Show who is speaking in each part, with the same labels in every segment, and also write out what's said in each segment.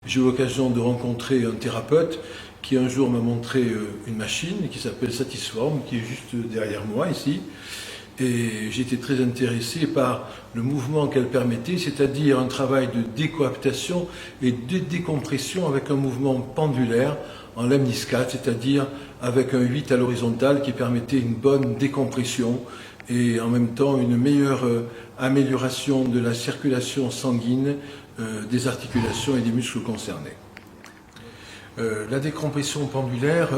Speaker 1: J'ai eu l'occasion de rencontrer un thérapeute qui un jour m'a montré une machine qui s'appelle Satisform, qui est juste derrière moi ici. Et j'ai été très intéressé par le mouvement qu'elle permettait, c'est-à-dire un travail de décoaptation et de décompression avec un mouvement pendulaire en lemniscate, c'est-à-dire avec un 8 à l'horizontale qui permettait une bonne décompression et en même temps une meilleure amélioration de la circulation sanguine, des articulations et des muscles concernés. La décompression pendulaire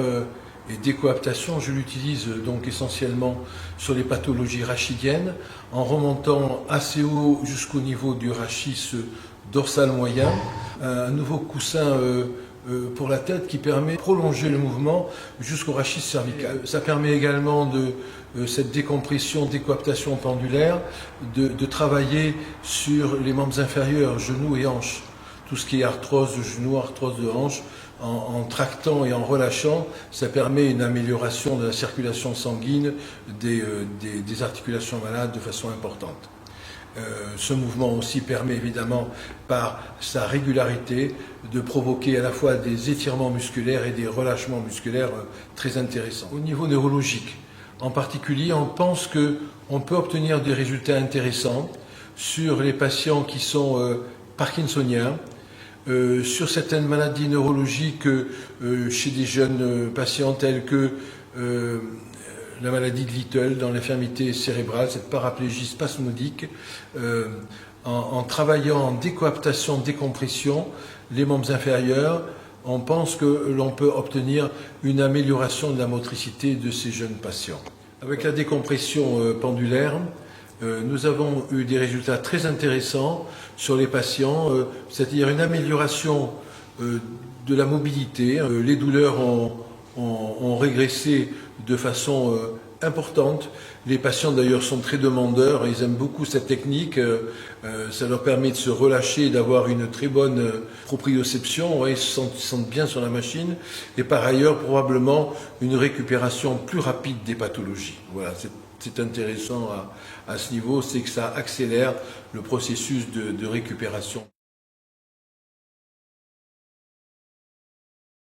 Speaker 1: et décoaptation, je l'utilise donc essentiellement sur les pathologies rachidiennes, en remontant assez haut jusqu'au niveau du rachis dorsal moyen, un nouveau coussin pour la tête qui permet de prolonger le mouvement jusqu'au rachis cervical. Ça permet également cette décompression, décoaptation pendulaire, de travailler sur les membres inférieurs, genoux et hanches. Tout ce qui est arthrose de genou, arthrose de hanche, en tractant et en relâchant, ça permet une amélioration de la circulation sanguine des articulations malades de façon importante. Ce mouvement aussi permet évidemment, par sa régularité, de provoquer à la fois des étirements musculaires et des relâchements musculaires très intéressants. Au niveau neurologique, en particulier, on pense qu'on peut obtenir des résultats intéressants sur les patients qui sont parkinsoniens, sur certaines maladies neurologiques chez des jeunes patients tels que la maladie de Little dans l'infirmité cérébrale, cette paraplégie spasmodique, en travaillant en décoaptation, décompression, les membres inférieurs, on pense que l'on peut obtenir une amélioration de la motricité de ces jeunes patients. Avec la décompression pendulaire, nous avons eu des résultats très intéressants sur les patients, c'est-à-dire une amélioration de la mobilité. Les douleurs ont régressé de façon importante. Les patients d'ailleurs sont très demandeurs, ils aiment beaucoup cette technique, ça leur permet de se relâcher et d'avoir une très bonne proprioception, ils se sentent bien sur la machine, et par ailleurs probablement une récupération plus rapide des pathologies. Voilà, c'est intéressant à ce niveau, c'est que ça accélère le processus de récupération.